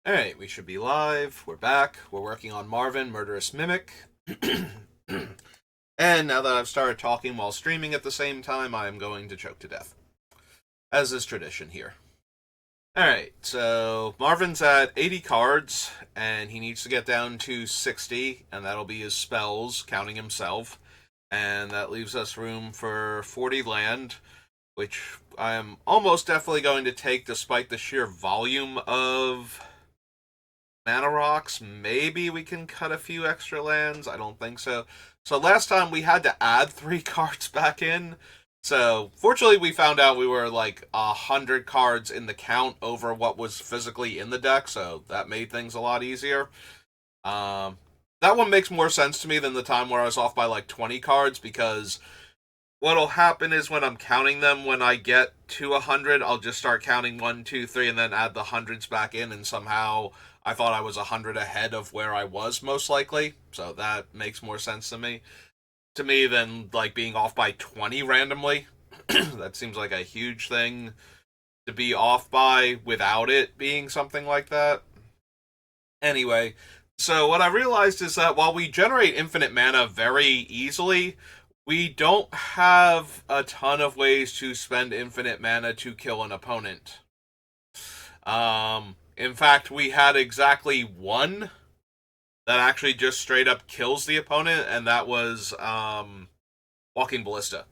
Alright, we should be live. We're back. We're working on Marvin, Murderous Mimic. And now that I've started talking while streaming at the same time, I am going to choke to death. As is tradition here. Alright, so Marvin's at 80 cards, and he needs to get down to 60, and that'll be his spells, counting himself. And that leaves us room for 40 land, which I am almost definitely going to take despite the sheer volume of mana rocks. Maybe we can cut a few extra lands. I don't think so. So last time we had to add 3 cards back in. So fortunately we found out we were like 100 cards in the count over what was physically in the deck. So that made things a lot easier. That one makes more sense to me than the time where I was off by like 20 cards, because what'll happen is when I'm counting them, when I get to 100, I'll just start counting 1, 2, 3, and then add the hundreds back in, and somehow I thought I was 100 ahead of where I was most likely. So that makes more sense to me than like being off by 20 randomly. That seems like a huge thing to be off by without it being something like that. Anyway, so what I realized is that while we generate infinite mana very easily, we don't have a ton of ways to spend infinite mana to kill an opponent. In fact, we had exactly one that actually just straight up kills the opponent, and that was Walking Ballista.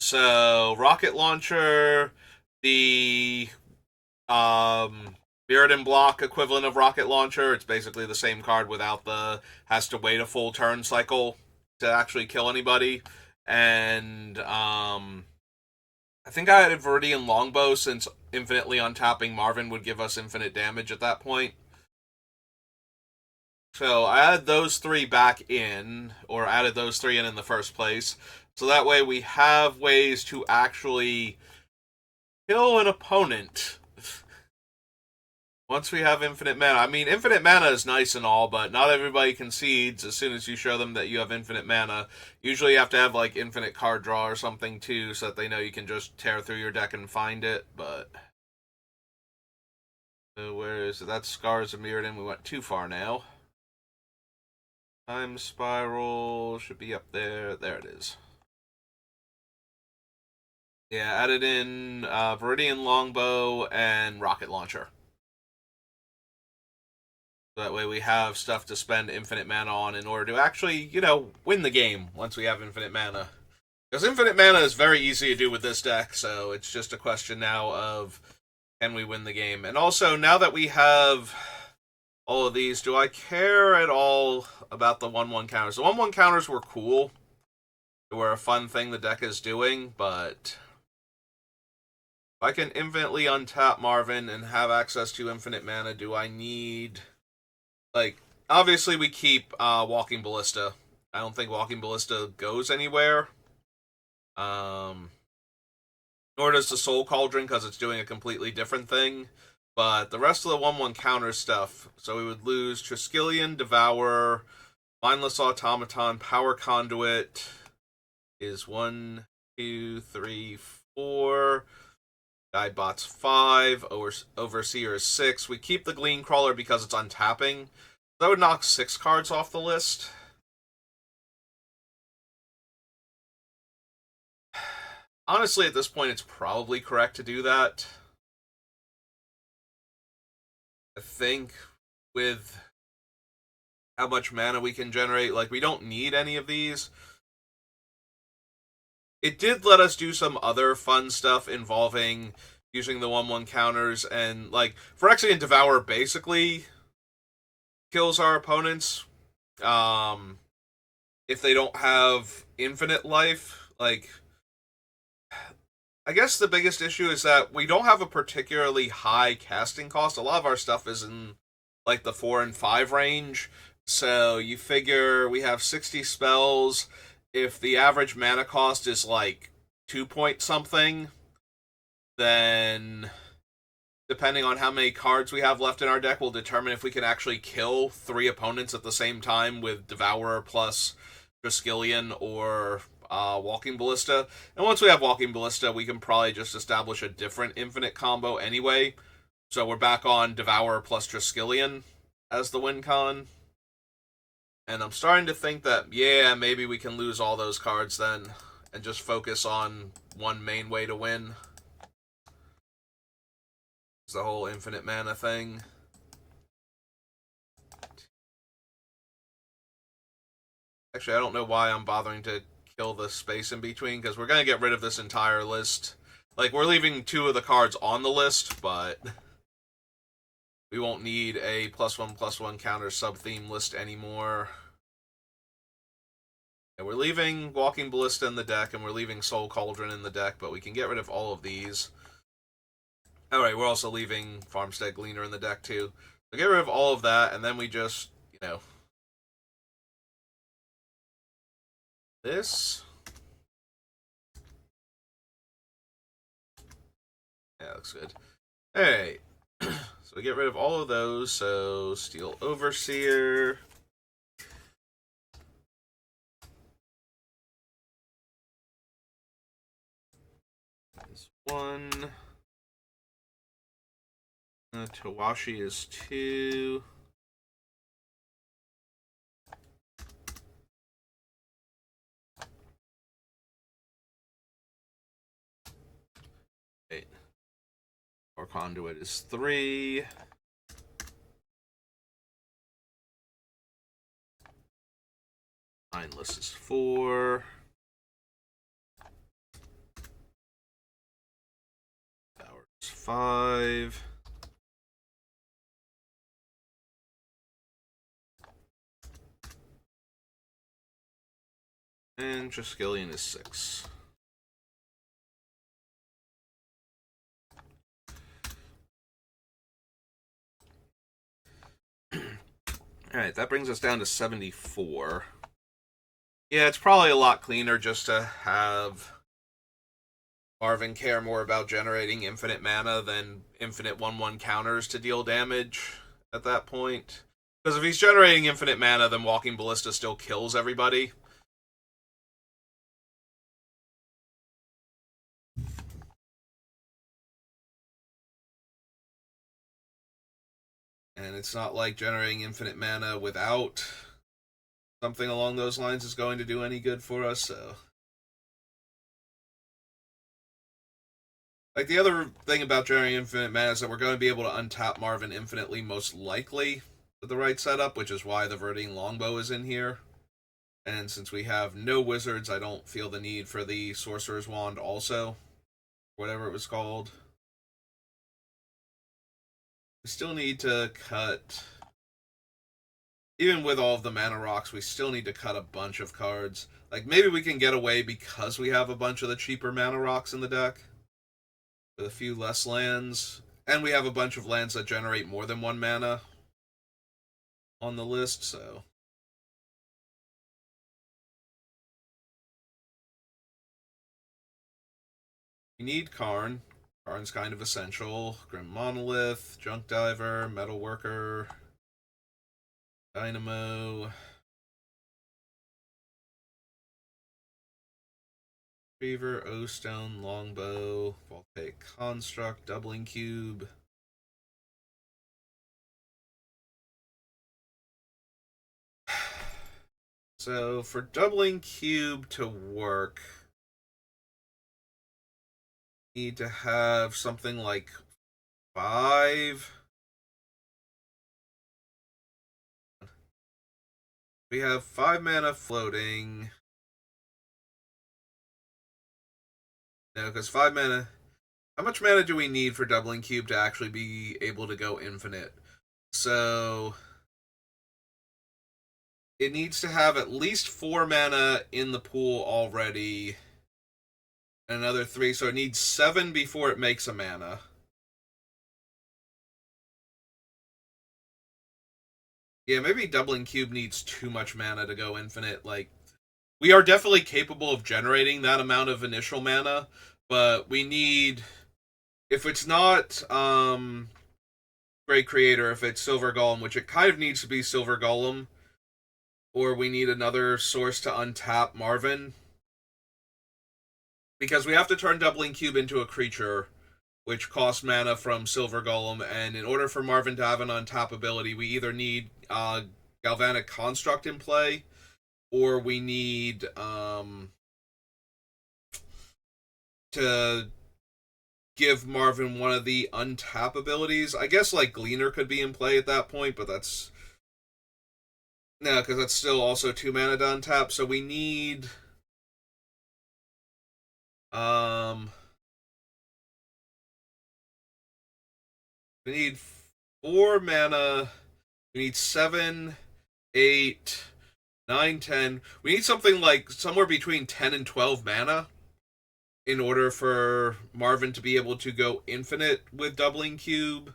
So, Rocket Launcher, the Mirrodin block equivalent of Rocket Launcher. It's basically the same card without the has to wait a full turn cycle to actually kill anybody. And I think I had a Viridian Longbow, since infinitely untapping Marvin would give us infinite damage at that point. So I added those 3 back in, or added those 3 in the first place. So that way we have ways to actually kill an opponent once we have infinite mana. I mean, infinite mana is nice and all, but not everybody concedes as soon as you show them that you have infinite mana. Usually you have to have, like, infinite card draw or something, too, so that they know you can just tear through your deck and find it, but where is it? That's Scars of Mirrodin. We went too far now. Time Spiral should be up there. There it is. Yeah, added in Viridian Longbow and Rocket Launcher. That way we have stuff to spend infinite mana on in order to actually, win the game once we have infinite mana. Because infinite mana is very easy to do with this deck, so it's just a question now of, can we win the game? And also, now that we have all of these, do I care at all about the 1/1 counters? The 1/1 counters were cool. They were a fun thing the deck is doing, but if I can infinitely untap Marvin and have access to infinite mana, do I need... Like, obviously we keep Walking Ballista. I don't think Walking Ballista goes anywhere. Nor does the Soul Cauldron, because it's doing a completely different thing. But the rest of the 1/1 counter stuff, so we would lose Triskelion, Devour, Mindless Automaton, Power Conduit is 1, 2, 3, 4. Guidebot's 5. Overseer is 6. We keep the Glean Crawler because it's untapping. That would knock 6 cards off the list. Honestly, at this point, it's probably correct to do that. I think with how much mana we can generate, like, we don't need any of these. It did let us do some other fun stuff involving using the 1/1 counters, and, like, Phyrexian Devour basically kills our opponents if they don't have infinite life. Like, I guess the biggest issue is that we don't have a particularly high casting cost. A lot of our stuff is in, like, the 4 and 5 range. So you figure we have 60 spells. If the average mana cost is, like, 2 point something, then depending on how many cards we have left in our deck will determine if we can actually kill 3 opponents at the same time with Devourer plus Triskelion or Walking Ballista. And once we have Walking Ballista, we can probably just establish a different infinite combo anyway. So we're back on Devour plus Triskelion as the win con. And I'm starting to think that, yeah, maybe we can lose all those cards then and just focus on one main way to win. It's the whole infinite mana thing. Actually, I don't know why I'm bothering to kill the space in between, because we're going to get rid of this entire list. Like, we're leaving 2 of the cards on the list, but we won't need a +1/+1 counter sub-theme list anymore. And we're leaving Walking Ballista in the deck, and we're leaving Soul Cauldron in the deck, but we can get rid of all of these. Alright, we're also leaving Farmstead Gleaner in the deck, too. So get rid of all of that, and then we just, this. Yeah, looks good. Alright. So we get rid of all of those. So Steel Overseer. Is 1. Tawashi is 2. Or Conduit is 3. Mindless is 4. Power is 5. And Triskelion is 6. Alright, that brings us down to 74. Yeah, it's probably a lot cleaner just to have Marvin care more about generating infinite mana than infinite 1/1 counters to deal damage at that point. Because if he's generating infinite mana, then Walking Ballista still kills everybody. And it's not like generating infinite mana without something along those lines is going to do any good for us, so. Like, the other thing about generating infinite mana is that we're going to be able to untap Marvin infinitely, most likely, with the right setup, which is why the Verdine Longbow is in here. And since we have no wizards, I don't feel the need for the Sorcerer's Wand also. Whatever it was called. We still need to cut... Even with all of the mana rocks, we still need to cut a bunch of cards. Like, maybe we can get away because we have a bunch of the cheaper mana rocks in the deck. With a few less lands. And we have a bunch of lands that generate more than 1 mana on the list, so... We need Karn. Karn's kind of essential. Grim Monolith, Junk Diver, Metal Worker, Dynamo, Reaver, O-Stone, Longbow, Voltaic Construct, Doubling Cube. So for Doubling Cube to work, need to have something like 5. We have 5 mana floating. No, because 5 mana... How much mana do we need for Doubling Cube to actually be able to go infinite? So... It needs to have at least 4 mana in the pool already. And another 3, so it needs 7 before it makes a mana. Yeah, maybe Doubling Cube needs too much mana to go infinite. Like, we are definitely capable of generating that amount of initial mana, but we need... If it's not Great Creator, if it's Silver Golem, which it kind of needs to be Silver Golem, or we need another source to untap Marvin, because we have to turn Doubling Cube into a creature, which costs mana from Silver Golem, and in order for Marvin to have an untap ability, we either need Galvanic Construct in play, or we need to give Marvin one of the untap abilities. I guess like Gleaner could be in play at that point, but that's no, because that's still also 2 mana to untap. So we need we need 4 mana. We need 7, 8, 9, 10. We need something like somewhere between 10 and 12 mana in order for Marvin to be able to go infinite with Doubling Cube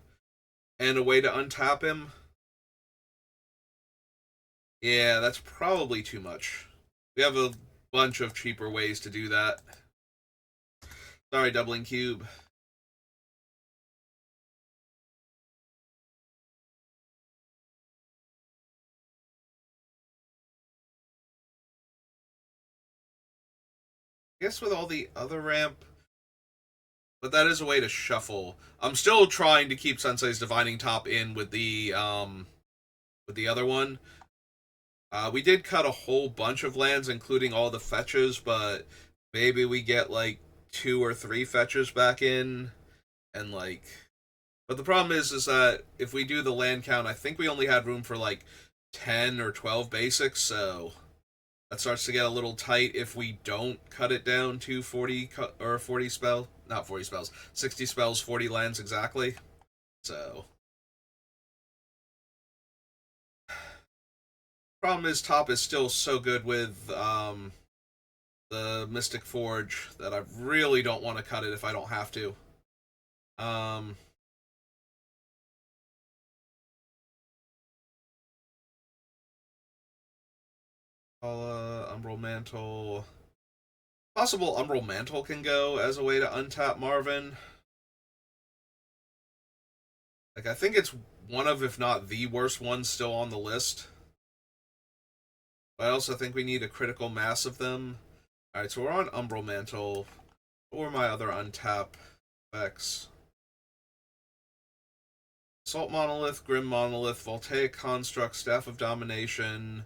and a way to untap him. Yeah, that's probably too much. We have a bunch of cheaper ways to do that. Sorry, Doubling Cube. I guess with all the other ramp, but that is a way to shuffle. I'm still trying to keep Sensei's Divining Top in with the other one. We did cut a whole bunch of lands, including all the fetches, but maybe we get like 2 or 3 fetches back in, and like. But the problem is that if we do the land count, I think we only had room for like 10 or 12 basics, so that starts to get a little tight if we don't cut it down to 40 or 40 spell, not 40 spells, 60 spells, 40 lands exactly. So problem is top is still so good with the Mystic Forge that I really don't want to cut it if I don't have to. Umbral Mantle. Possible Umbral Mantle can go as a way to untap Marvin. Like, I think it's one of, if not the worst ones still on the list. But I also think we need a critical mass of them. Alright, so we're on Umbral Mantle. Or my other untap effects. Salt Monolith, Grim Monolith, Voltaic Construct, Staff of Domination,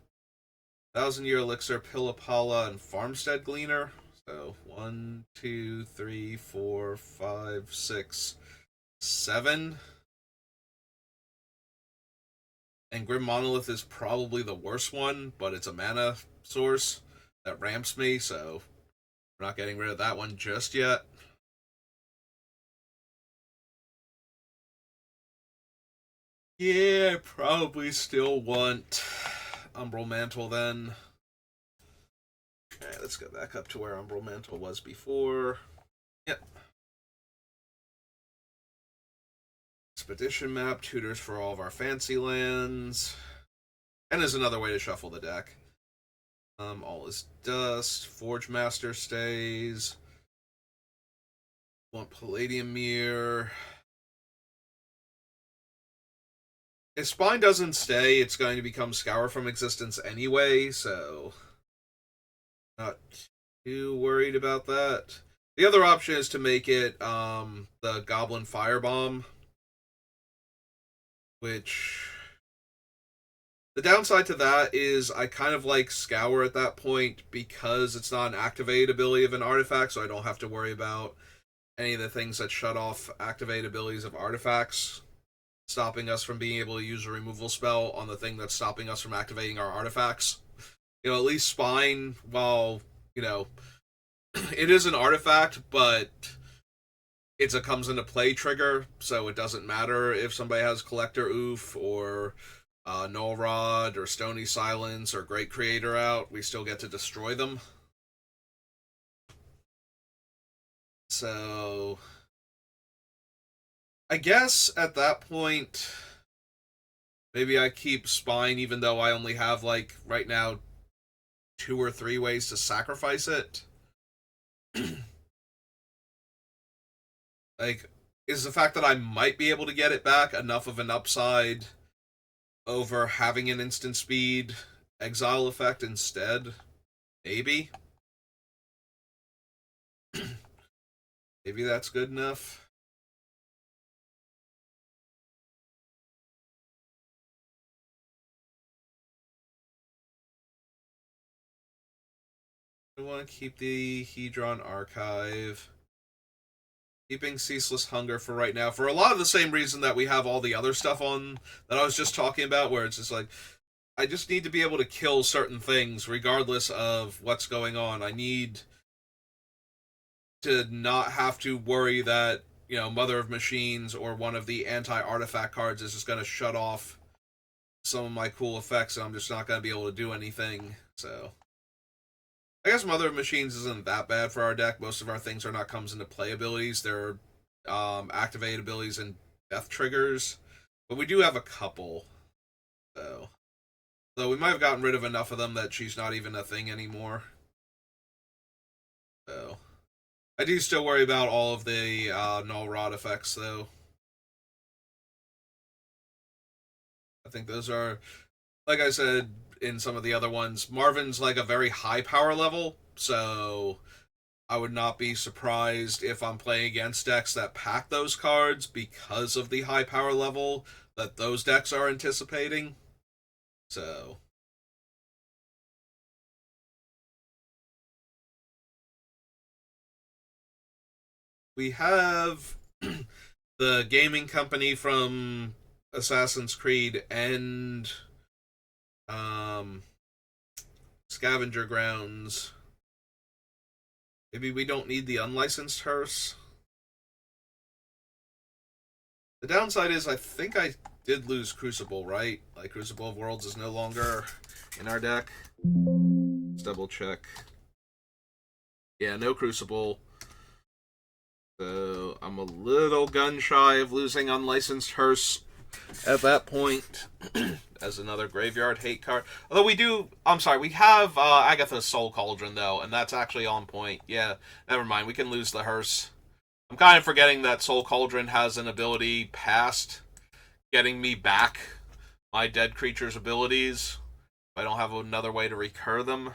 1,000-Year Elixir, Pillapala, and Farmstead Gleaner. So 1, 2, 3, 4, 5, 6, 7. And Grim Monolith is probably the worst one, but it's a mana source that ramps me, so we're not getting rid of that one just yet. Yeah, probably still want Umbral Mantle then. Alright, let's go back up to where Umbral Mantle was before. Yep. Expedition map, tutors for all of our fancy lands. And there's another way to shuffle the deck. All is dust. Forge Master stays. Want Palladium Mirror. If Spine doesn't stay, it's going to become Scour from Existence anyway, so not too worried about that. The other option is to make it the Goblin Firebomb, which the downside to that is I kind of like Scour at that point because it's not an activate ability of an artifact, so I don't have to worry about any of the things that shut off activate abilities of artifacts, stopping us from being able to use a removal spell on the thing that's stopping us from activating our artifacts. You know, at least Spine, while, you know, it is an artifact, but it's a comes into play trigger, so it doesn't matter if somebody has Collector Oof or Null Rod or Stony Silence or Great Creator out, we still get to destroy them. So I guess at that point, maybe I keep Spine even though I only have, like, right now 2 or 3 ways to sacrifice it. Like, is the fact that I might be able to get it back enough of an upside over having an instant speed exile effect instead? Maybe. Maybe that's good enough. I want to keep the Hedron Archive. Keeping Ceaseless Hunger for right now, for a lot of the same reason that we have all the other stuff on that I was just talking about, where it's just like, I just need to be able to kill certain things regardless of what's going on. I need to not have to worry that, Mother of Machines or one of the anti-artifact cards is just going to shut off some of my cool effects and I'm just not going to be able to do anything. So I guess Mother of Machines isn't that bad for our deck. Most of our things are not comes into play abilities. They're activate abilities and death triggers. But we do have a couple. So we might have gotten rid of enough of them that she's not even a thing anymore. So I do still worry about all of the null rod effects though. I think those are, like I said in some of the other ones, Marvin's like a very high power level, so I would not be surprised if I'm playing against decks that pack those cards because of the high power level that those decks are anticipating. So we have the gaming company from Assassin's Creed and um, Scavenger Grounds. Maybe we don't need the unlicensed hearse. The downside is I think I did lose Crucible, right? Like Crucible of Worlds is no longer in our deck. Let's double check. Yeah, no Crucible. So I'm a little gun shy of losing unlicensed hearse at that point as another graveyard hate card. Although we have Agatha's Soul Cauldron though, and that's actually on point. Yeah, never mind. We can lose the hearse. I'm kind of forgetting that Soul Cauldron has an ability past getting me back my dead creature's abilities. I don't have another way to recur them.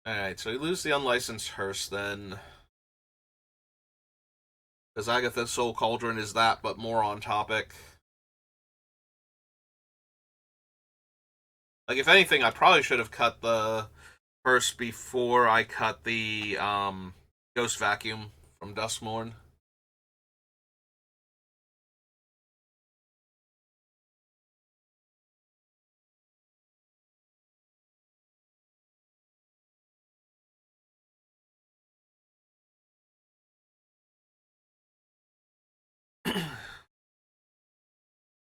Alright, so we lose the unlicensed hearse then. Because Agatha's Soul Cauldron is that, but more on topic. Like, if anything, I probably should have cut the hearse before I cut the Ghost Vacuum from Duskmourn.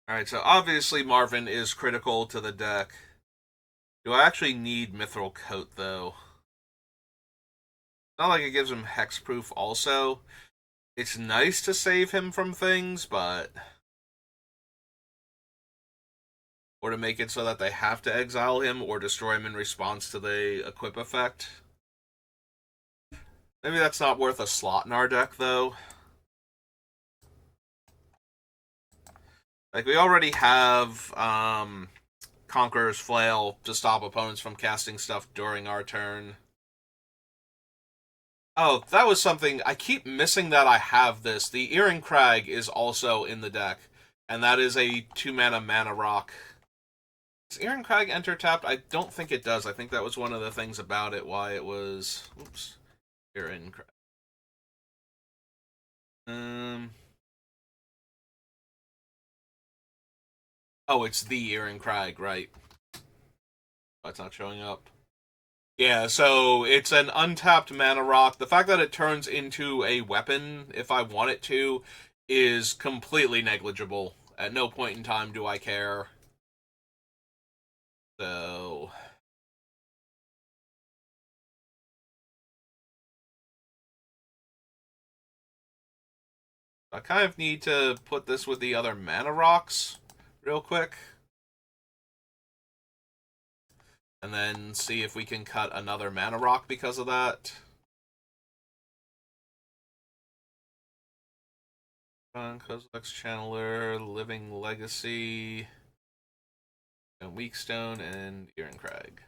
Alright, so obviously Marvin is critical to the deck. Do I actually need Mithril Coat, though? Not like it gives him hexproof also. It's nice to save him from things, but... or to make it so that they have to exile him or destroy him in response to the equip effect. Maybe that's not worth a slot in our deck, though. Like, we already have Conqueror's Flail to stop opponents from casting stuff during our turn. Oh, that was something. I keep missing that I have this. The Earring Crag is also in the deck, and that is a 2-mana mana rock. Does Earring Crag enter tapped? I don't think it does. I think that was one of the things about it, why it was... oops. Earring Crag. Oh, it's the Earring Crag, right. Oh, it's not showing up. Yeah, so it's an untapped mana rock. The fact that it turns into a weapon, if I want it to, is completely negligible. At no point in time do I care. So... I kind of need to put this with the other mana rocks real quick. And then see if we can cut another mana rock because of that. Kozilek's Channeler, Living Legacy, and Weakstone, and Earring Crag.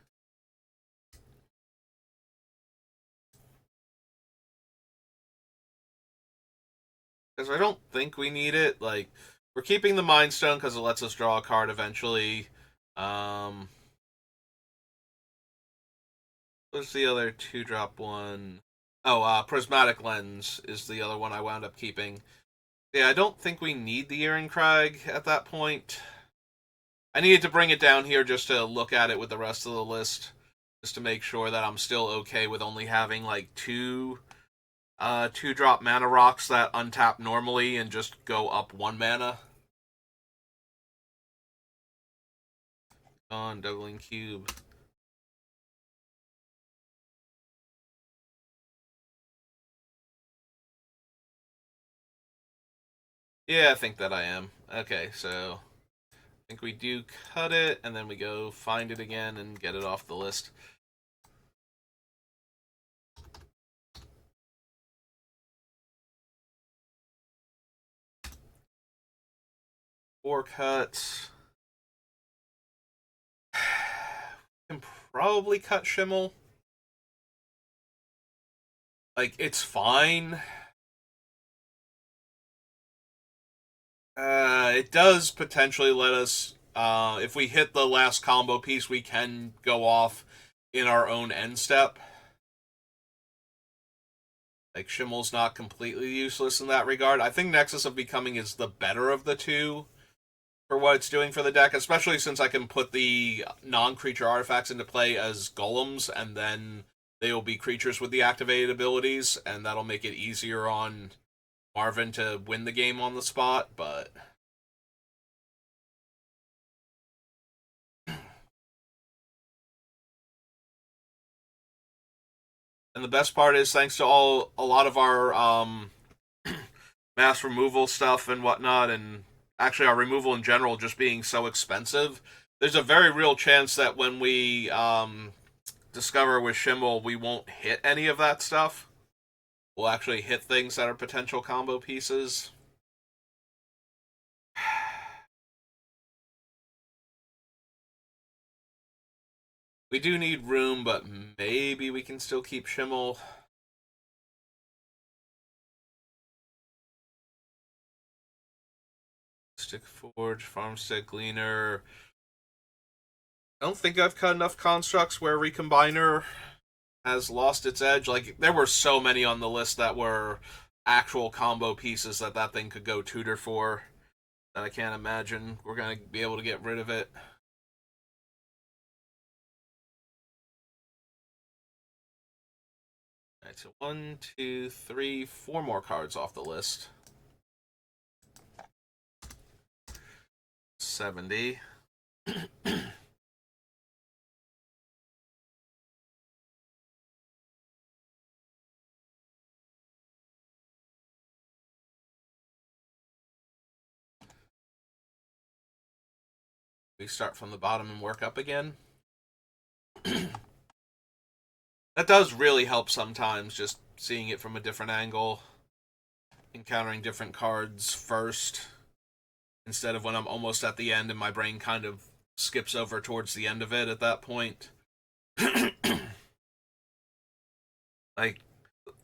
Because I don't think we need it. Like, we're keeping the Mind Stone because it lets us draw a card eventually. What's the other 2-drop one? Oh, Prismatic Lens is the other one I wound up keeping. Yeah, I don't think we need the Ehrencrag at that point. I needed to bring it down here just to look at it with the rest of the list, just to make sure that I'm still okay with only having like two-drop mana rocks that untap normally and just go up 1 mana. On Doubling Cube. Yeah, I think that I am. Okay, so I think we do cut it, and then we go find it again and get it off the list. Four cuts. Can probably cut Schimmel. Like, it's fine. It does potentially let us, if we hit the last combo piece, we can go off in our own end step. Like, Schimmel's not completely useless in that regard. I think Nexus of Becoming is the better of the two for what it's doing for the deck, especially since I can put the non-creature artifacts into play as golems, and then they will be creatures with the activated abilities, and that'll make it easier on Marvin to win the game on the spot, but... And the best part is, thanks to a lot of our mass removal stuff and whatnot, and actually our removal in general just being so expensive, there's a very real chance that when we discover with Schimmel, we won't hit any of that stuff. We'll actually hit things that are potential combo pieces. We do need room, but maybe we can still keep Schimmel. Stick Forge, Farmstead Gleaner. I don't think I've cut enough constructs where Recombiner has lost its edge. Like, there were so many on the list that were actual combo pieces that thing could go tutor for that I can't imagine we're going to be able to get rid of it. Alright, so 1, 2, 3, 4 more cards off the list. 70. We start from the bottom and work up again. That does really help sometimes, just seeing it from a different angle, encountering different cards first, instead of when I'm almost at the end and my brain kind of skips over towards the end of it at that point. Like,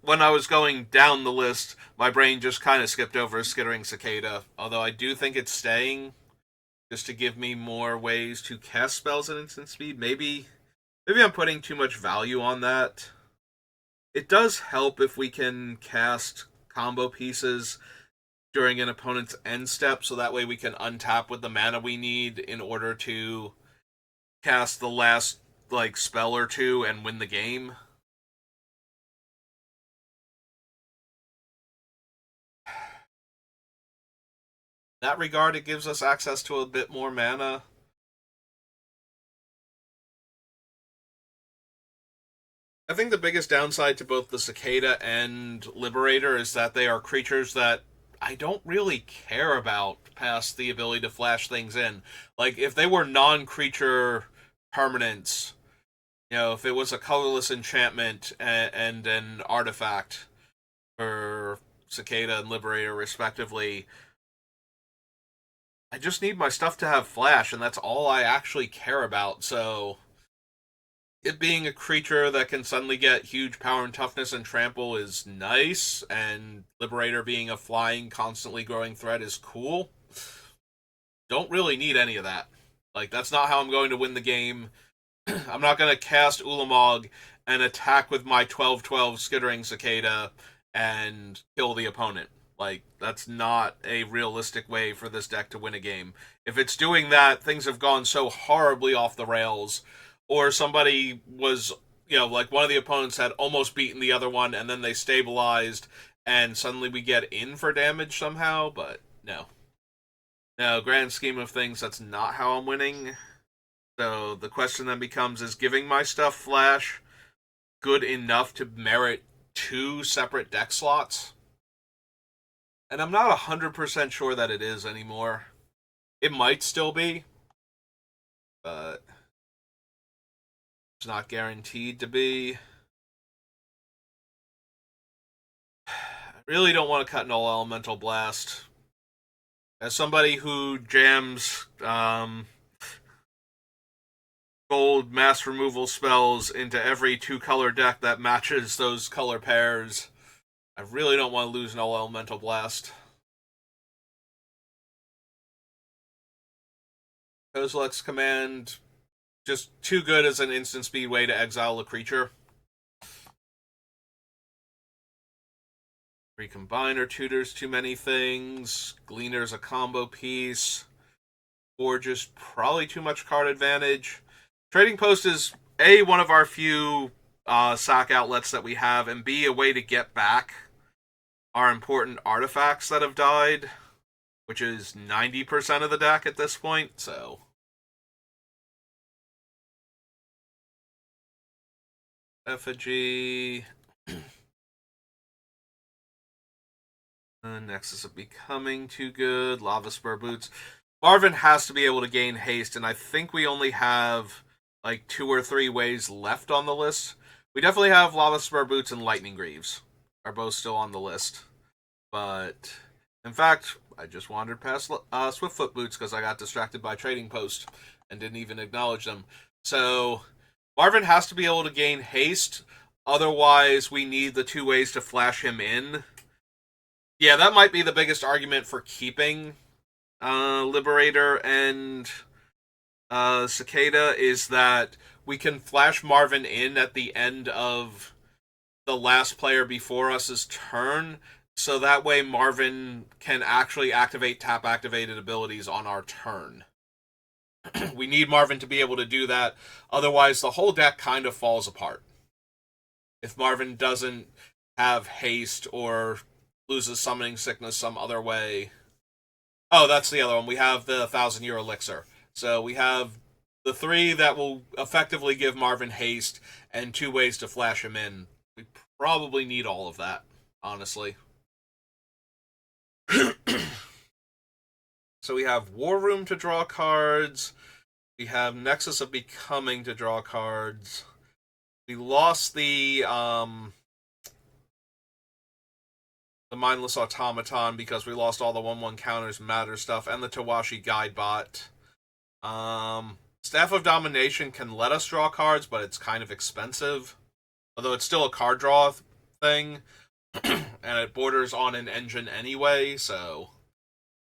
when I was going down the list, my brain just kind of skipped over Skittering Cicada, although I do think it's staying, just to give me more ways to cast spells at instant speed. Maybe I'm putting too much value on that. It does help if we can cast combo pieces during an opponent's end step, so that way we can untap with the mana we need in order to cast the last like spell or two and win the game. In that regard, it gives us access to a bit more mana. I think the biggest downside to both the Cicada and Liberator is that they are creatures that I don't really care about past the ability to flash things in. Like, if they were non-creature permanents, if it was a colorless enchantment and an artifact for Cicada and Liberator, respectively, I just need my stuff to have flash, and that's all I actually care about. So, it being a creature that can suddenly get huge power and toughness and trample is nice, and Liberator being a flying, constantly growing threat is cool. Don't really need any of that. Like, that's not how I'm going to win the game. I'm not going to cast Ulamog and attack with my 12/12 skittering cicada and kill the opponent. Like, that's not a realistic way for this deck to win a game. If it's doing that, things have gone so horribly off the rails, or somebody was, like one of the opponents had almost beaten the other one, and then they stabilized, and suddenly we get in for damage somehow, but no. No, grand scheme of things, that's not how I'm winning. So the question then becomes, is giving my stuff flash good enough to merit 2 separate deck slots? And I'm not 100% sure that it is anymore. It might still be, but it's not guaranteed to be. I really don't want to cut Null Elemental Blast. As somebody who jams gold mass removal spells into every 2-color deck that matches those color pairs, I really don't want to lose Null Elemental Blast. Kozilek's command, just too good as an instant speed way to exile a creature. Recombiner tutors too many things. Gleaner's a combo piece. Gorgeous, probably too much card advantage. Trading Post is A, one of our few sack outlets that we have, and B, a way to get back our important artifacts that have died, which is 90% of the deck at this point, so. Effigy. Nexus of Becoming too good. Lava Spur Boots. Marvin has to be able to gain haste, and I think we only have like 2 or 3 ways left on the list. We definitely have Lava Spur Boots and Lightning Greaves are both still on the list. But, in fact, I just wandered past Swiftfoot Boots because I got distracted by Trading Post and didn't even acknowledge them. So, Marvin has to be able to gain haste, otherwise we need the 2 ways to flash him in. Yeah, that might be the biggest argument for keeping Liberator and Cicada, is that we can flash Marvin in at the end of the last player before us's turn, so that way Marvin can actually activate tap-activated abilities on our turn. We need Marvin to be able to do that, otherwise the whole deck kind of falls apart. If Marvin doesn't have haste or loses Summoning Sickness some other way. Oh, that's the other one. We have the 1,000-year elixir. So we have the 3 that will effectively give Marvin haste and 2 ways to flash him in. We probably need all of that, honestly. So we have War Room to draw cards. We have Nexus of Becoming to draw cards. We lost the Mindless Automaton because we lost all the 1/1 counters, matter stuff, and the Tawashi Guide Bot. Staff of Domination can let us draw cards, but it's kind of expensive. Although it's still a card draw thing, and it borders on an engine anyway, so.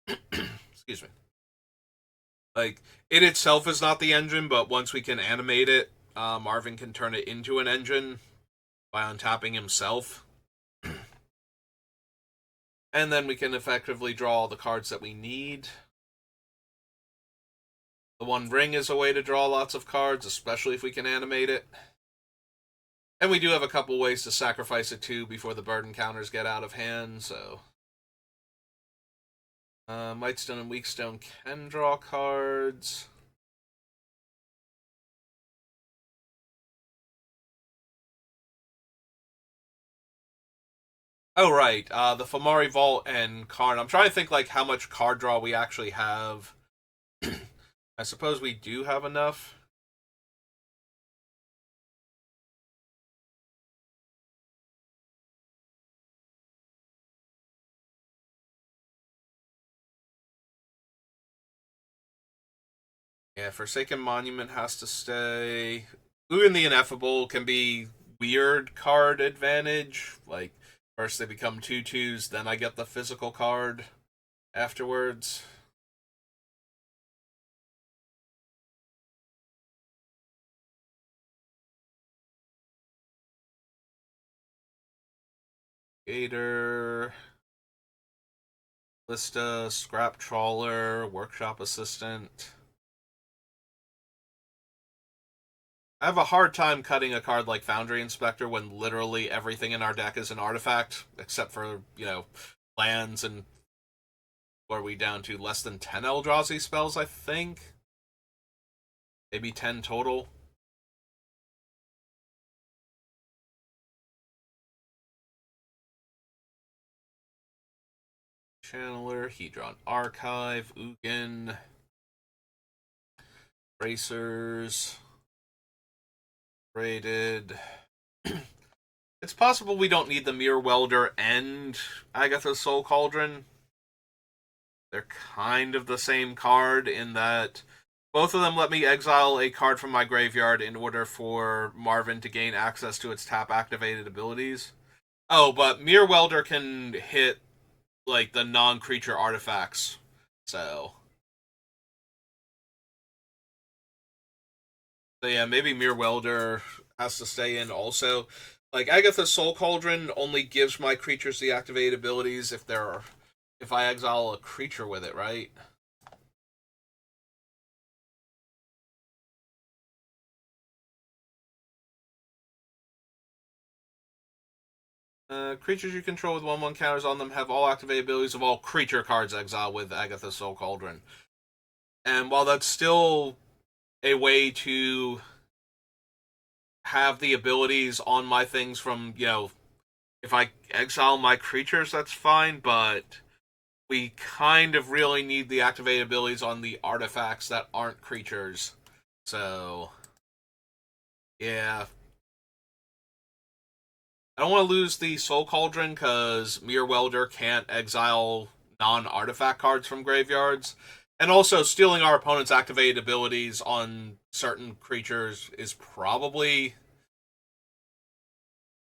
Excuse me. Like, it itself is not the engine, but once we can animate it, Marvin can turn it into an engine by untapping himself. And then we can effectively draw all the cards that we need. The One Ring is a way to draw lots of cards, especially if we can animate it. And we do have a couple ways to sacrifice it too before the burden counters get out of hand, so. Mightstone and Weakstone can draw cards. Oh, right. The Fomori Vault and Karn. I'm trying to think like how much card draw we actually have. I suppose we do have enough. Yeah, Forsaken Monument has to stay. Ooh, and the Ineffable can be weird card advantage. Like, first they become 2/2s, then I get the physical card afterwards. Gator, Lista, Scrap Trawler, Workshop Assistant. I have a hard time cutting a card like Foundry Inspector when literally everything in our deck is an artifact, except for, lands, and what are we down to? Less than 10 Eldrazi spells, I think? Maybe 10 total. Channeler, Hedron Archive, Ugin, Bracers, Braided. It's possible we don't need the Mirror Welder and Agatha's Soul Cauldron. They're kind of the same card in that both of them let me exile a card from my graveyard in order for Marvin to gain access to its tap-activated abilities. Oh, but Mirror Welder can hit, like, the non-creature artifacts. So yeah, maybe Mirror Welder has to stay in also. Like, Agatha's Soul Cauldron only gives my creatures the activated abilities if I exile a creature with it, right? Creatures you control with 1/1 counters on them have all activated abilities of all creature cards exiled with Agatha's Soul Cauldron. And while that's still a way to have the abilities on my things from, if I exile my creatures, that's fine, but we kind of really need the activated abilities on the artifacts that aren't creatures. So, yeah. I don't want to lose the Soul Cauldron because Mirror Welder can't exile non-artifact cards from graveyards. And also, stealing our opponent's activated abilities on certain creatures is probably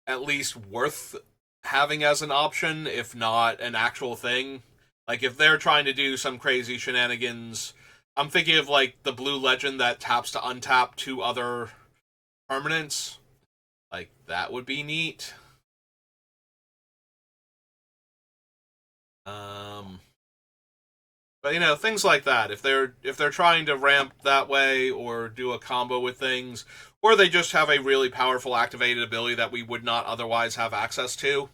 at least worth having as an option, if not an actual thing. Like, if they're trying to do some crazy shenanigans, I'm thinking of, like, the Blue Legend that taps to untap 2 other permanents. Like, that would be neat. But things like that. If they're trying to ramp that way or do a combo with things, or they just have a really powerful activated ability that we would not otherwise have access to,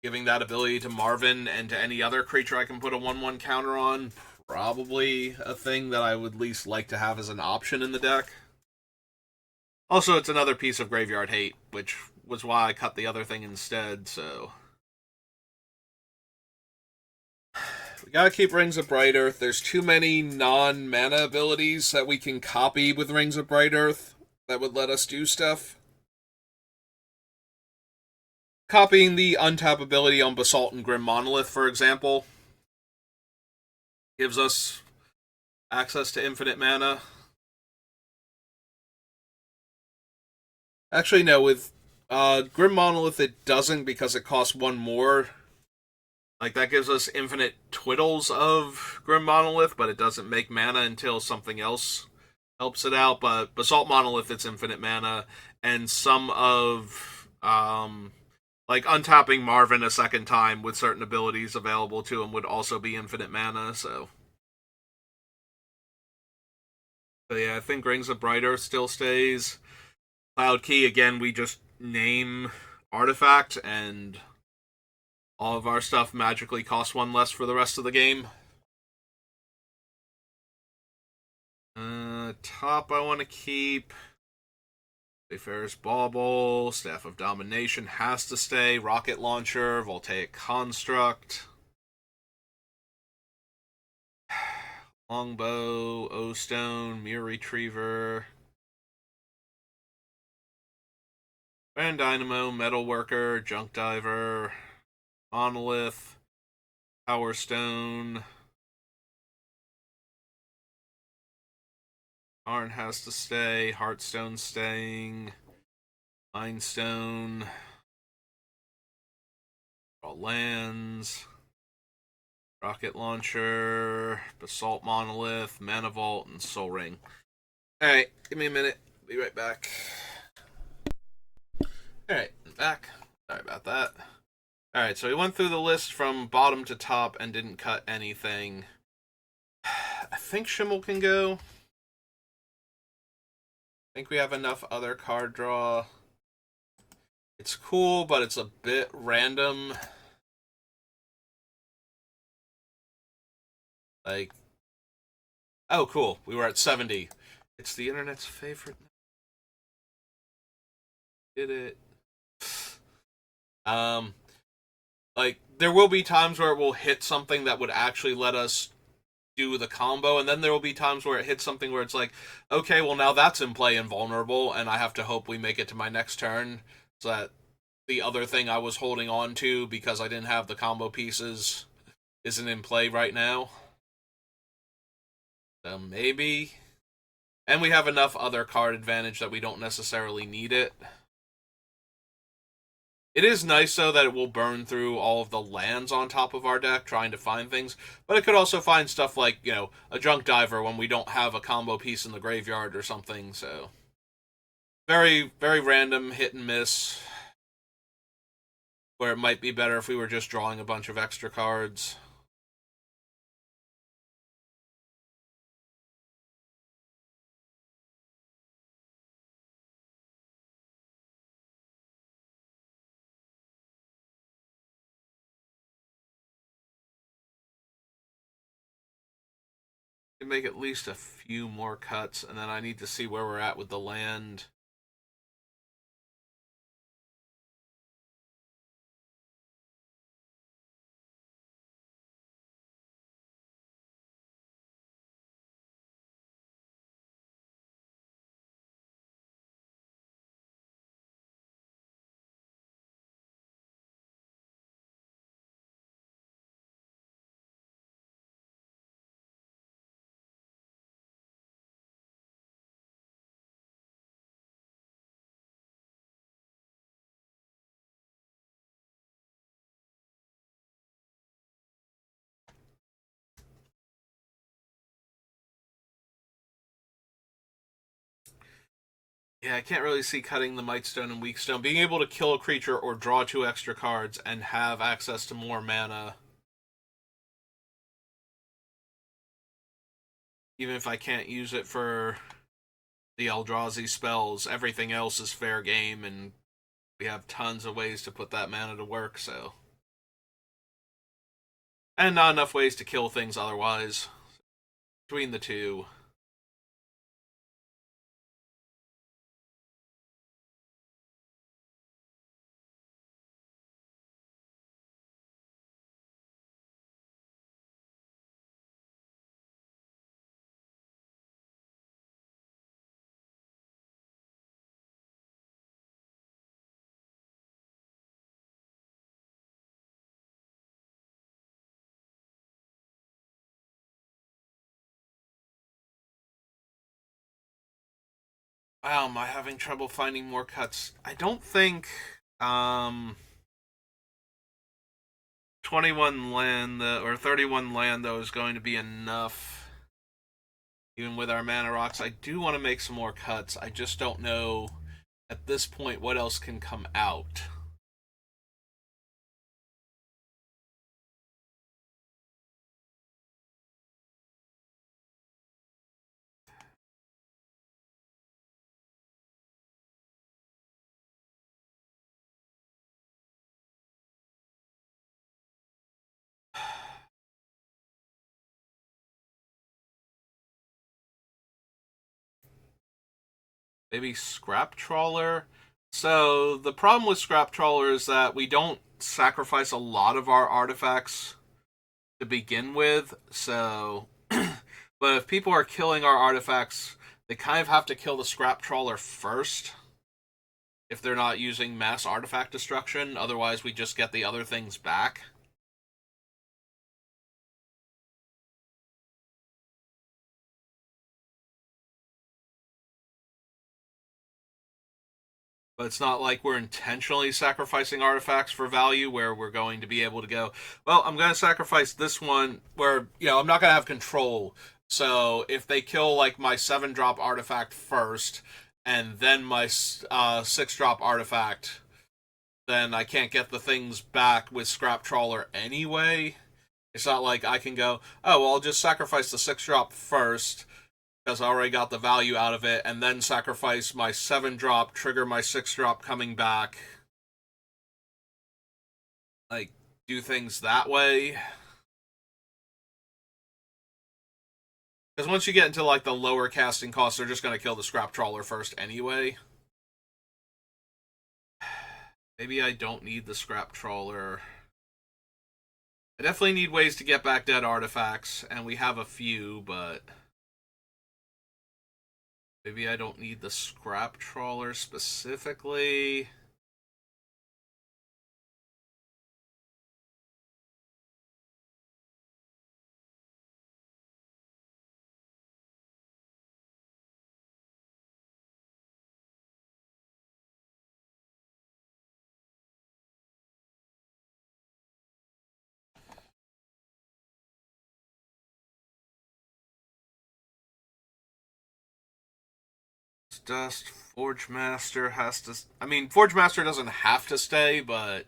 giving that ability to Marvin and to any other creature I can put a 1/1 counter on, probably a thing that I would least like to have as an option in the deck. Also, it's another piece of graveyard hate, which was why I cut the other thing instead, so we gotta keep Rings of Bright Earth. There's too many non-mana abilities that we can copy with Rings of Bright Earth that would let us do stuff. Copying the untap ability on Basalt and Grim Monolith, for example, gives us access to infinite mana. Actually, no, with Grim Monolith it doesn't because it costs 1 more. Like, that gives us infinite twiddles of Grim Monolith, but it doesn't make mana until something else helps it out. But Basalt Monolith, it's infinite mana, and some of like untapping Marvin a second time with certain abilities available to him would also be infinite mana. So, but yeah, I think Rings of Bright Earth still stays. Cloud Key, again, we just name artifact, and all of our stuff magically costs 1 less for the rest of the game. Top I want to keep. Wayfarer's Bauble, Staff of Domination has to stay. Rocket Launcher, Voltaic Construct, Longbow, O-Stone, Mirror Retriever, Grand Dynamo, Metalworker, Junk Diver, Monolith, Power Stone. Arn has to stay. Heartstone staying. Mindstone. All lands. Rocket Launcher. Basalt Monolith. Mana Vault, and Soul Ring. Alright, give me a minute. Be right back. Alright, I'm back. Sorry about that. Alright, so we went through the list from bottom to top and didn't cut anything. I think Schimmel can go. I think we have enough other card draw. It's cool, but it's a bit random. Like, oh, cool. We were at 70. It's the internet's favorite. Did it. Like, there will be times where it will hit something that would actually let us do the combo, and then there will be times where it hits something where it's like, okay, well, now that's in play and vulnerable, and I have to hope we make it to my next turn, so that the other thing I was holding on to because I didn't have the combo pieces isn't in play right now. So maybe. And we have enough other card advantage that we don't necessarily need it. It is nice, though, that it will burn through all of the lands on top of our deck trying to find things, but it could also find stuff like, you know, a Junk Diver when we don't have a combo piece in the graveyard or something, so. Very, very random hit and miss, where it might be better if we were just drawing a bunch of extra cards. Make at least a few more cuts, and then I need to see where we're at with the land. Yeah, I can't really see cutting the Mightstone and Weakstone. Being able to kill a creature or draw 2 extra cards and have access to more mana. Even if I can't use it for the Eldrazi spells, everything else is fair game, and we have tons of ways to put that mana to work, so. And not enough ways to kill things otherwise. Between the two. Wow, am I having trouble finding more cuts? I don't think 21 land or 31 land though is going to be enough. Even with our mana rocks, I do want to make some more cuts. I just don't know at this point what else can come out. Maybe Scrap Trawler. So the problem with Scrap Trawler is that we don't sacrifice a lot of our artifacts to begin with. So, but if people are killing our artifacts, they kind of have to kill the Scrap Trawler first. If they're not using mass artifact destruction, otherwise we just get the other things back. But it's not like we're intentionally sacrificing artifacts for value where we're going to be able to go, well, I'm going to sacrifice this one where, you know, I'm not going to have control. So if they kill, like, my 7-drop artifact first, and then my 6-drop artifact, then I can't get the things back with Scrap Trawler anyway. It's not like I can go, oh, well, I'll just sacrifice the 6 drop first because I already got the value out of it, and then sacrifice my 7 drop, trigger my 6 drop coming back. Like, do things that way. Because once you get into, like, the lower casting costs, they're just going to kill the Scrap Trawler first anyway. Maybe I don't need the Scrap Trawler. I definitely need ways to get back dead artifacts, and we have a few, but maybe I don't need the Scrap Trawler specifically. Dust, Forge Master has to. I mean, Forge Master doesn't have to stay, but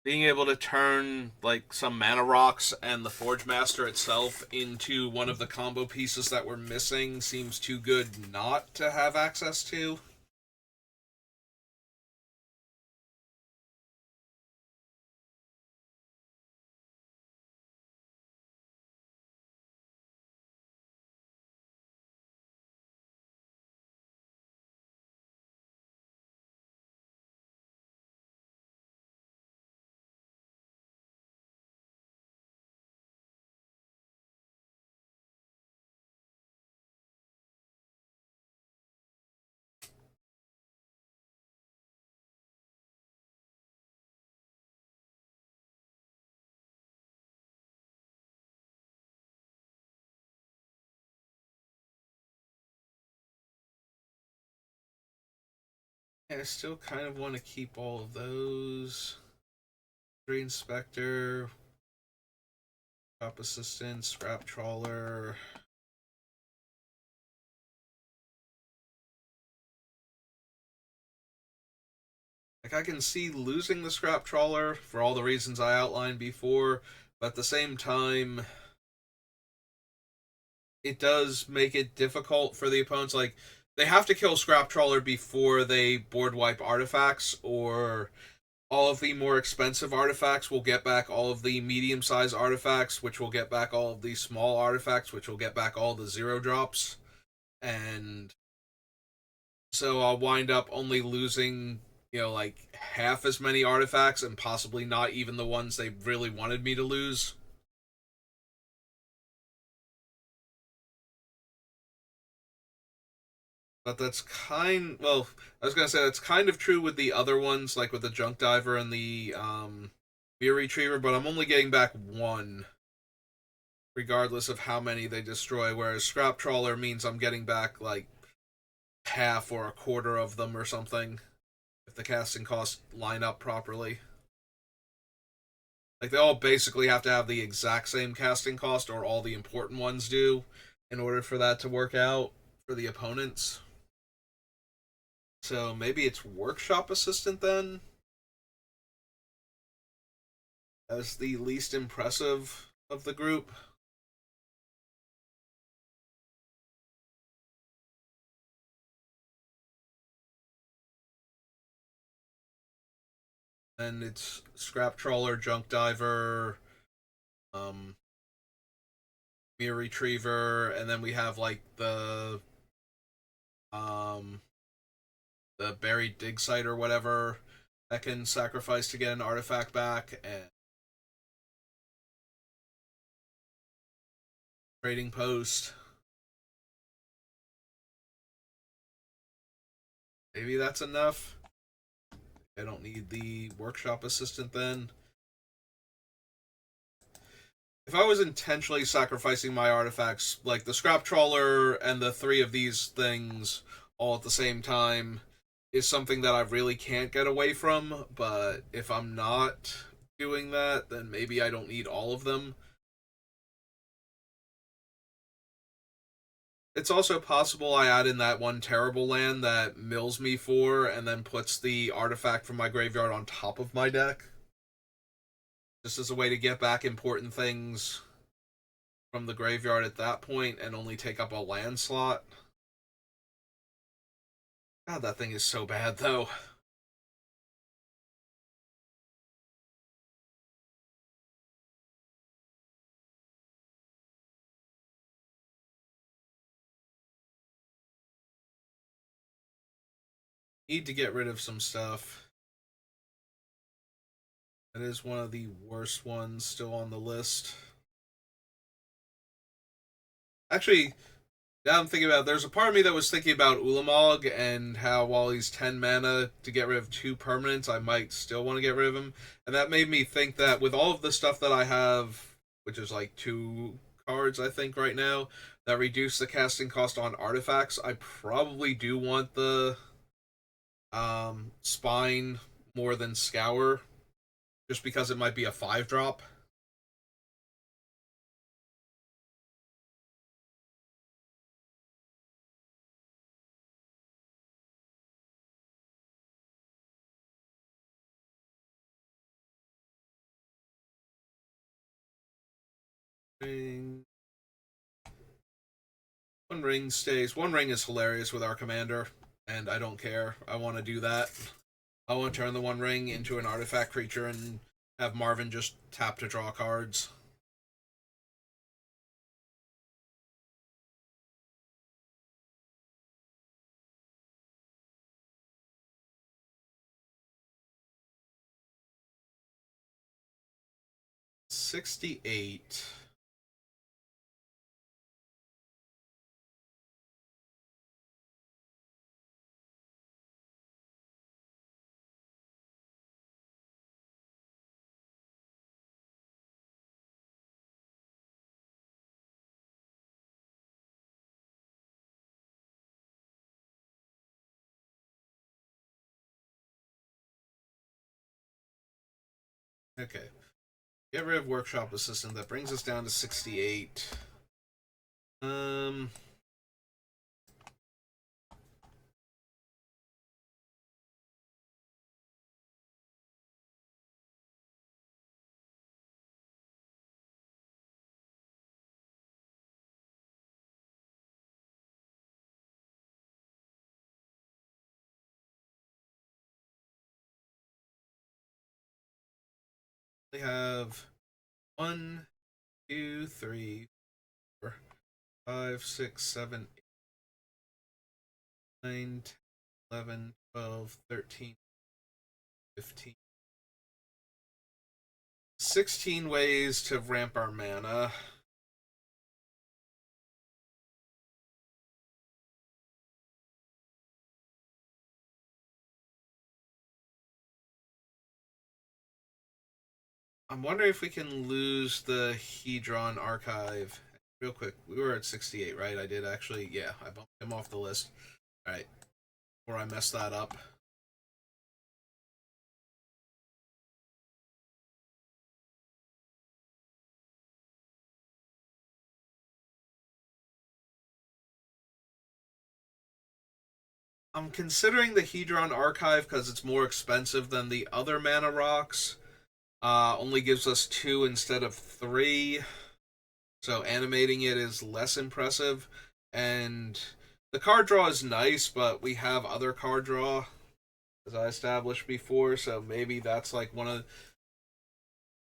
being able to turn like some mana rocks and the Forge Master itself into one of the combo pieces that we're missing seems too good not to have access to. I still kind of want to keep all of those. Tree Inspector, Shop Assistant, Scrap Trawler. Like, I can see losing the Scrap Trawler for all the reasons I outlined before, but at the same time, it does make it difficult for the opponents. Like, they have to kill Scrap Trawler before they board wipe artifacts, or all of the more expensive artifacts will get back all of the medium-sized artifacts, which will get back all of the small artifacts, which will get back all the 0 drops. And so I'll wind up only losing, like half as many artifacts and possibly not even the ones they really wanted me to lose. But that's well, I was gonna say that's kind of true with the other ones, like with the Junk Diver and the Beer Retriever, but I'm only getting back one, regardless of how many they destroy, whereas Scrap Trawler means I'm getting back like half or a quarter of them or something, if the casting costs line up properly. Like, they all basically have to have the exact same casting cost, or all the important ones do, in order for that to work out for the opponents. So maybe it's Workshop Assistant then, as the least impressive of the group. And it's Scrap Trawler, Junk Diver, um, Mirror Retriever, and then we have like um the Buried Dig Site or whatever that can sacrifice to get an artifact back, and Trading Post. Maybe that's enough. I don't need the Workshop Assistant then. If I was intentionally sacrificing my artifacts, like the Scrap Trawler and the 3 of these things all at the same time, is something that I really can't get away from, but if I'm not doing that, then maybe I don't need all of them. It's also possible I add in that one terrible land that mills me for and then puts the artifact from my graveyard on top of my deck. Just as a way to get back important things from the graveyard at that point and only take up a land slot. God, that thing is so bad, though. Need to get rid of some stuff. That is one of the worst ones still on the list. Actually, now I'm thinking about it, there's a part of me that was thinking about Ulamog and how while he's 10 mana to get rid of 2 permanents, I might still want to get rid of him. And that made me think that with all of the stuff that I have, which is like 2 cards, I think, right now, that reduce the casting cost on artifacts, I probably do want the Spine more than Scour, just because it might be a 5-drop. One ring stays. One ring is hilarious with our commander, and I don't care. I want to do that. I want to turn the one ring into an artifact creature and have Marvin just tap to draw cards. $68. Okay. Get rid of Workshop Assistant. That brings us down to 68. Um. We have 1, 2, 3, 4, 5, 6, 7, 8, 9, 10, 11, 12, 13, 15. 16 ways to ramp our mana. I'm wondering if we can lose the Hedron archive. Real quick, we were at 68, right? I did actually, yeah, I bumped him off the list. Alright, before I mess that up. I'm considering the Hedron archive because it's more expensive than the other mana rocks. Only gives us 2 instead of 3. So animating it is less impressive. And the card draw is nice, but we have other card draw, as I established before, so maybe that's like one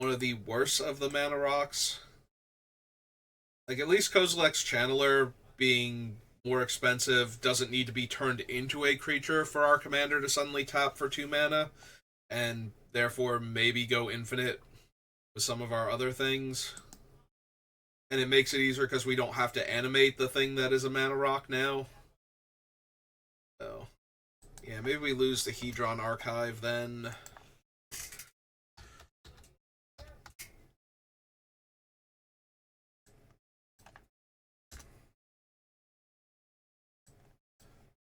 of the worst of the mana rocks. Like at least Kozilek's Channeler being more expensive doesn't need to be turned into a creature for our commander to suddenly tap for 2 mana, and therefore maybe go infinite with some of our other things. And it makes it easier because we don't have to animate the thing that is a mana rock now. So, yeah, maybe we lose the Hedron archive then.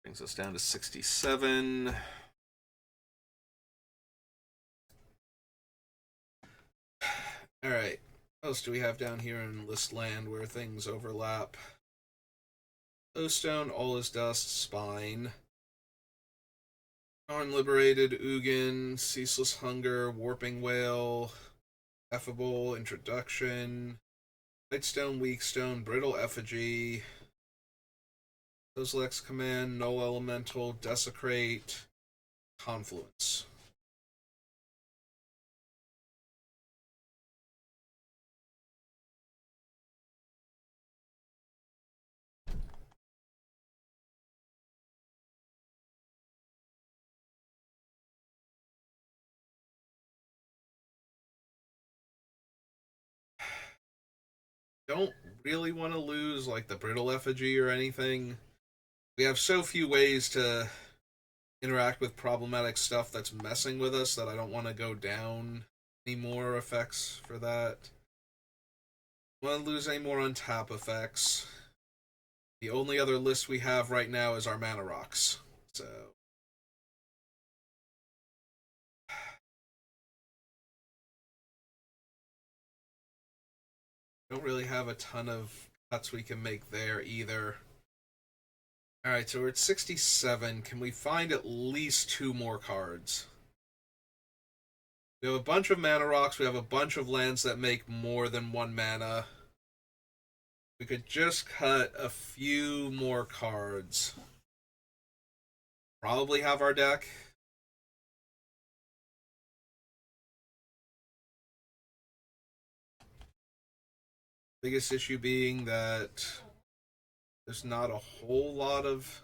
Brings us down to 67. Alright. What else do we have down here in list land where things overlap? Glowstone, All Is Dust, Spine. Unliberated, Ugin, Ceaseless Hunger, Warping Whale, Effable, Introduction, Lightstone, Weakstone, Brittle Effigy, Kozilek's Command, Null Elemental, Desecrate, Confluence. Don't really want to lose like the Brittle Effigy or anything. We have so few ways to interact with problematic stuff that's messing with us that I don't want to go down any more effects for that. Want to lose any more untap effects. The only other list we have right now is our mana rocks. So don't really have a ton of cuts we can make there either. Alright, so we're at 67. Can we find at least 2 more cards? We have a bunch of mana rocks. We have a bunch of lands that make more than 1 mana. We could just cut a few more cards. Probably have our deck. Biggest issue being that there's not a whole lot of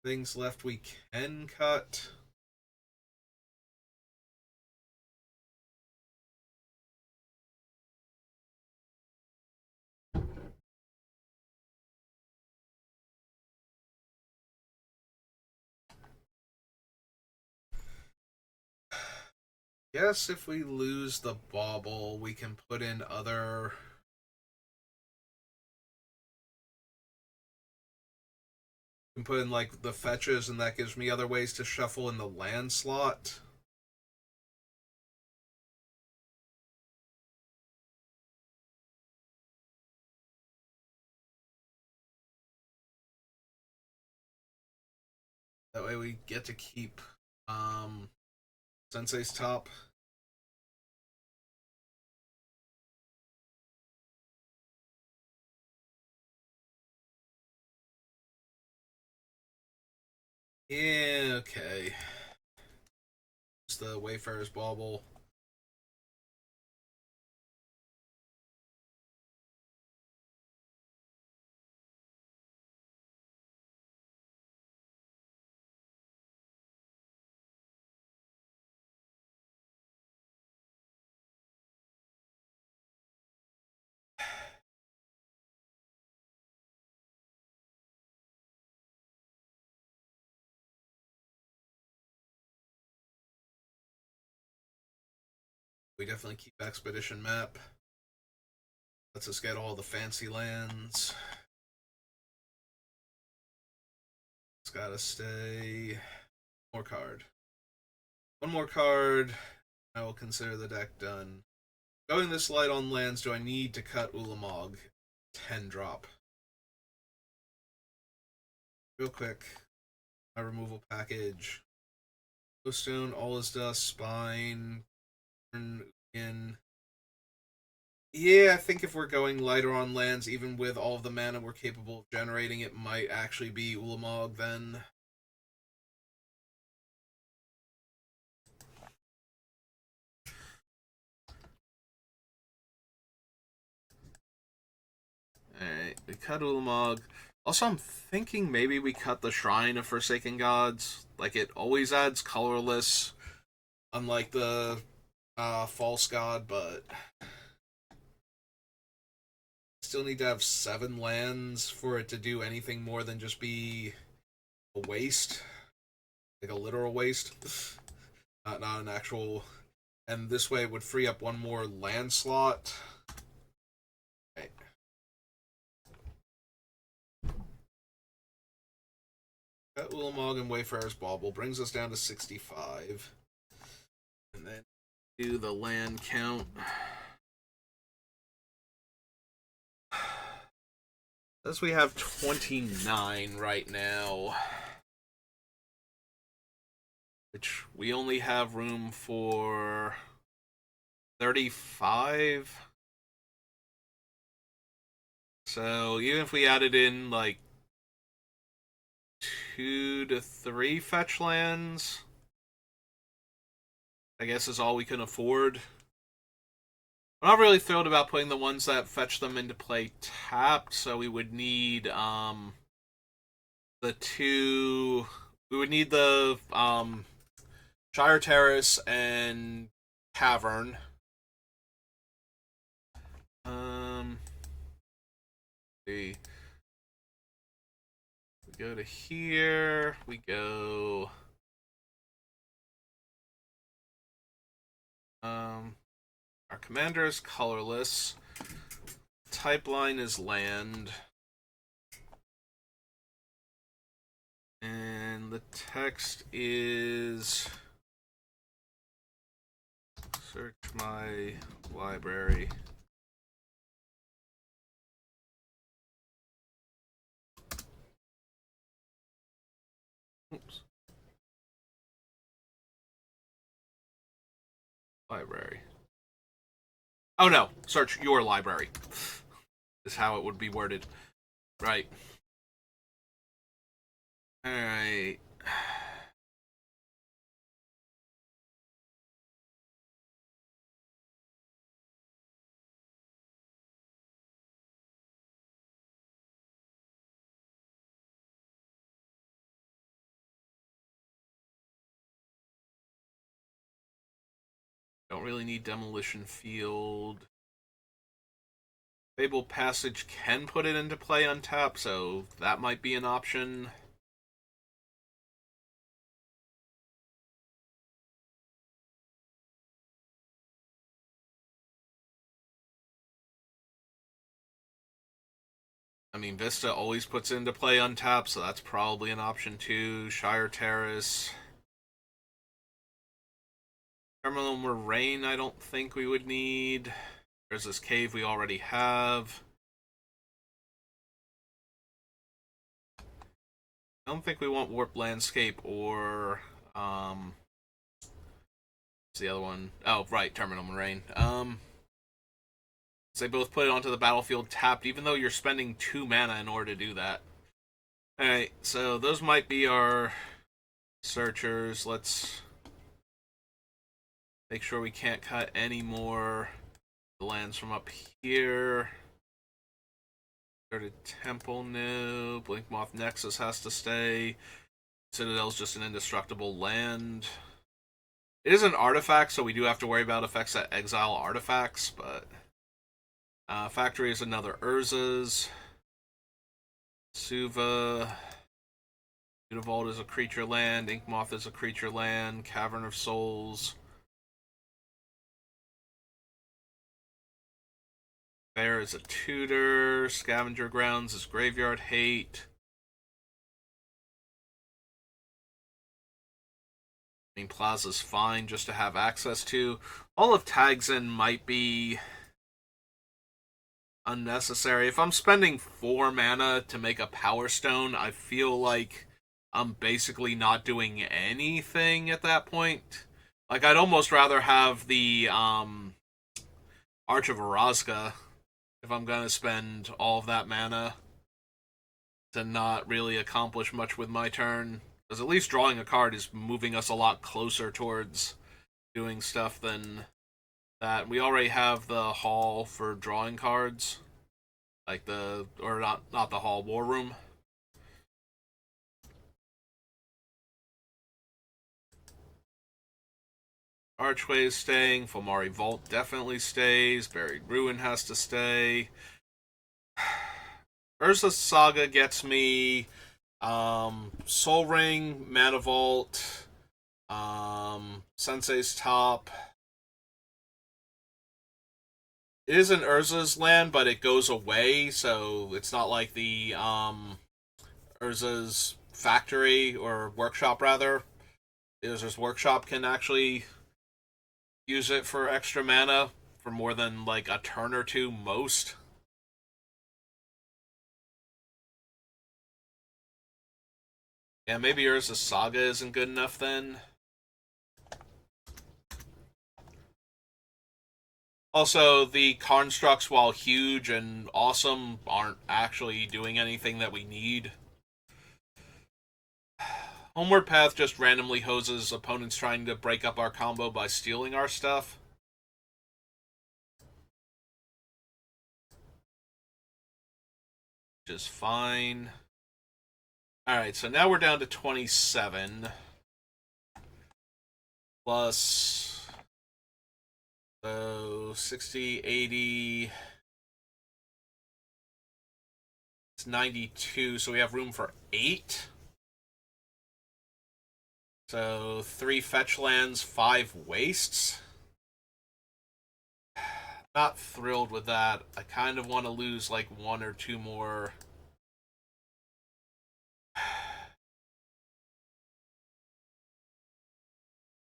things left we can cut. Guess if we lose the bauble, we can put in other. We can put in like the fetches, and that gives me other ways to shuffle in the land slot. That way we get to keep Sensei's top. Yeah, okay. It's the Wayfarer's Bauble. We definitely keep Expedition Map. Lets us get all the fancy lands. It's gotta stay. More card. One more card. I will consider the deck done. Going this light on lands, do I need to cut Ulamog? 10 drop. Real quick. My removal package. Glowstone, All Is Dust, Spine, in. Yeah, I think if we're going lighter on lands, even with all of the mana we're capable of generating, it might actually be Ulamog then. Alright, we cut Ulamog. Also, I'm thinking maybe we cut the Shrine of Forsaken Gods. Like, it always adds colorless, unlike the False God, but still need to have 7 lands for it to do anything more than just be a waste. Like a literal waste. Not an actual. And this way it would free up 1 more land slot. Okay. Got Ulamog and Wayfarer's Bauble. Brings us down to 65. And then do the land count. Says we have 29 right now. Which we only have room for 35. So even if we added in like 2 to 3 fetch lands, I guess is all we can afford. I'm not really thrilled about putting the ones that fetch them into play tapped, so we would need the two. We would need the Shire Terrace and Cavern. See. We go to here. We go. Our commander is colorless. Type line is land. And the text is search my library. Oops. Library. Oh no, search your library. Is how it would be worded. Right. Alright. Don't really need Demolition Field. Fable Passage can put it into play on tap, so that might be an option. I mean, Vista always puts into play on tap, so that's probably an option too. Shire Terrace. Terminal Moraine, I don't think we would need. There's this cave we already have. I don't think we want Warp Landscape or what's the other one? Oh, right, Terminal Moraine. They both put it onto the battlefield tapped, even though you're spending 2 mana in order to do that. Alright, so those might be our searchers. Let's make sure we can't cut any more lands from up here. Started Temple, no. Blinkmoth Nexus has to stay. Citadel's just an indestructible land. It is an artifact, so we do have to worry about effects that exile artifacts, but Factory is another Urza's. Suva. Univault is a creature land. Inkmoth is a creature land. Cavern of Souls. Bear is a tutor. Scavenger Grounds is Graveyard Hate. I mean, Plaza's fine just to have access to. All of Tagsin might be unnecessary. If I'm spending 4 mana to make a Power Stone, I feel like I'm basically not doing anything at that point. Like, I'd almost rather have the Arch of Orazca if I'm gonna spend all of that mana to not really accomplish much with my turn. Because at least drawing a card is moving us a lot closer towards doing stuff than that. We already have the hall for drawing cards. Like not the hall, war room. Archway is staying. Fomari Vault definitely stays. Buried Ruin has to stay. Urza Saga gets me Soul Ring, Mana Vault, Sensei's Top. It is an Urza's land, but it goes away, so it's not like the Urza's Factory or Workshop rather. Urza's Workshop can actually use it for extra mana for more than like a turn or two most. Yeah, maybe yours, the Saga isn't good enough then. Also, the constructs, while huge and awesome, aren't actually doing anything that we need. Homeward Path just randomly hoses opponents trying to break up our combo by stealing our stuff. Which is fine. Alright, so now we're down to 27. Plus... So, 60, 80... It's 92, so we have room for 8. So, 3 fetch lands, 5 wastes. Not thrilled with that. I kind of want to lose like 1 or 2 more.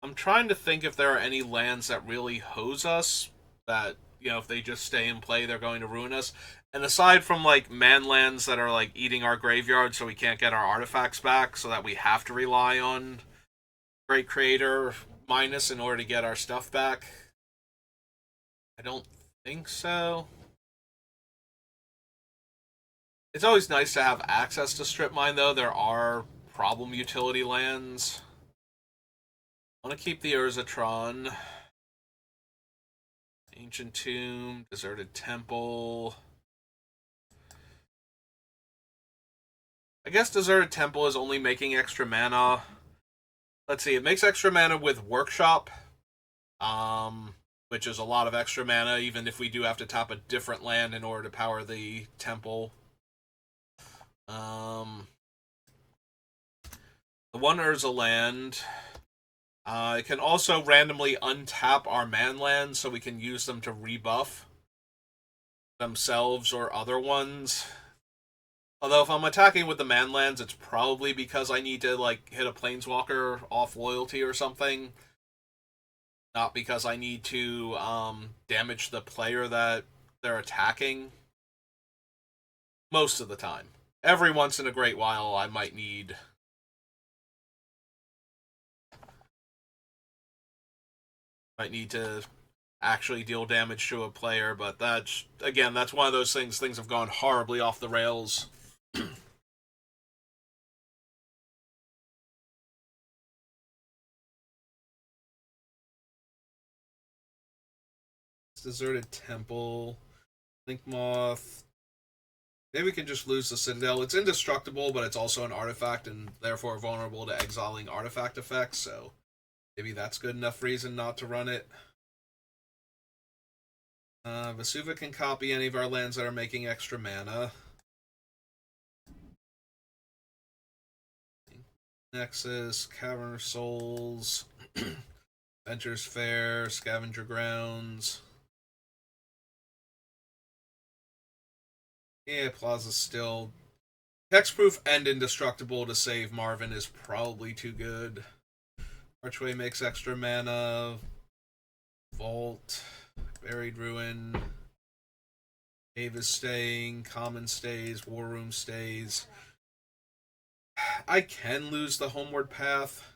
I'm trying to think if there are any lands that really hose us, that, you know, if they just stay in play, they're going to ruin us. And aside from, like, man lands that are, like, eating our graveyard so we can't get our artifacts back, so that we have to rely on Great Creator minus in order to get our stuff back, I don't think so. It's always nice to have access to Strip Mine, though. There are problem utility lands. I want to keep the Urzatron. Ancient Tomb, Deserted Temple. I guess Deserted Temple is only making extra mana. Let's see, it makes extra mana with Workshop, which is a lot of extra mana, even if we do have to tap a different land in order to power the temple. The one Urza land. It can also randomly untap our man lands so we can use them to rebuff themselves or other ones. Although if I'm attacking with the man lands, it's probably because I need to like hit a planeswalker off loyalty or something. Not because I need to damage the player that they're attacking. Most of the time. Every once in a great while I might need to actually deal damage to a player, but that's, again, that's one of those things have gone horribly off the rails. Deserted Temple, Link Moth. Maybe we can just lose the Citadel. It's indestructible, but it's also an artifact and therefore vulnerable to exiling artifact effects, so maybe that's good enough reason not to run it. Vesuva can copy any of our lands that are making extra mana. Nexus, Cavern of Souls, Ventures Fair, Scavenger Grounds. Yeah, Plaza's still... Hexproof and Indestructible to save Marvin is probably too good. Archway makes extra mana. Vault. Buried Ruin. Cave is staying. Common stays. War Room stays. I can lose the Homeward Path.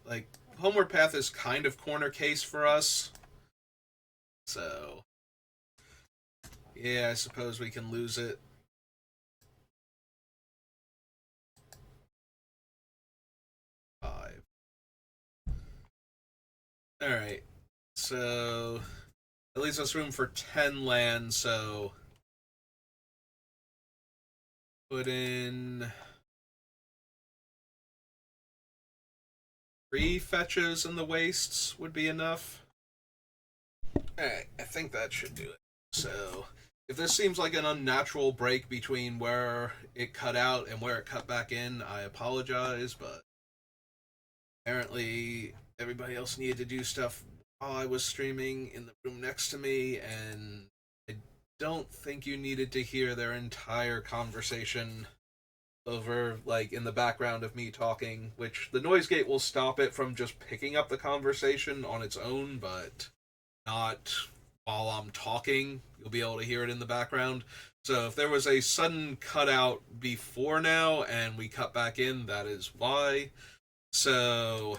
Like, Homeward Path is kind of corner case for us. So, yeah, I suppose we can lose it. Alright, so that leaves us room for 10 lands, so put in 3 fetches and the wastes would be enough. Alright, I think that should do it. So, if this seems like an unnatural break between where it cut out and where it cut back in, I apologize, but apparently everybody else needed to do stuff while I was streaming in the room next to me, and I don't think you needed to hear their entire conversation over like in the background of me talking, which the noise gate will stop it from just picking up the conversation on its own, but not while I'm talking. You'll be able to hear it in the background. So if there was a sudden cutout before now and we cut back in, that is why. So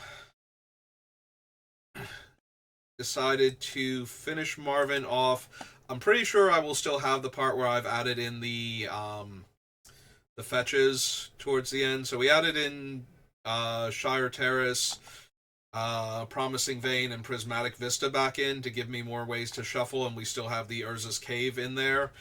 decided to finish Marvin off. I'm pretty sure I will still have the part where I've added in the fetches towards the end. So we added in Shire Terrace, Promising Vein, and Prismatic Vista back in to give me more ways to shuffle, and we still have the Urza's Cave in there.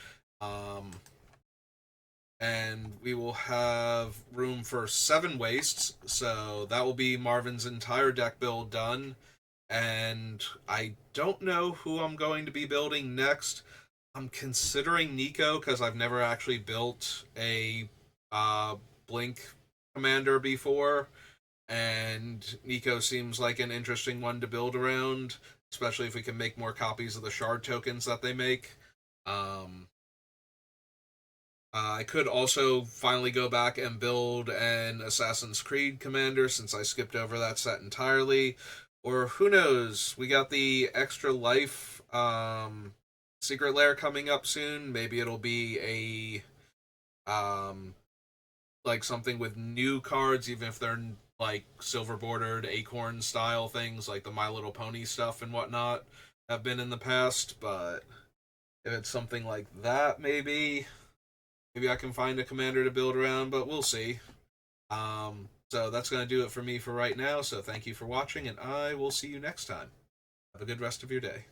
And we will have room for 7 wastes, so that will be Marvin's entire deck build done. And I don't know who I'm going to be building next. I'm considering Nico because I've never actually built a Blink commander before, and Nico seems like an interesting one to build around, especially if we can make more copies of the shard tokens that they make. I could also finally go back and build an Assassin's Creed commander since I skipped over that set entirely. Or who knows? We got the Extra Life Secret Lair coming up soon. Maybe it'll be a like something with new cards, even if they're like silver bordered acorn style things, like the My Little Pony stuff and whatnot have been in the past. But if it's something like that, maybe I can find a commander to build around. But we'll see. So that's going to do it for me for right now. So thank you for watching, and I will see you next time. Have a good rest of your day.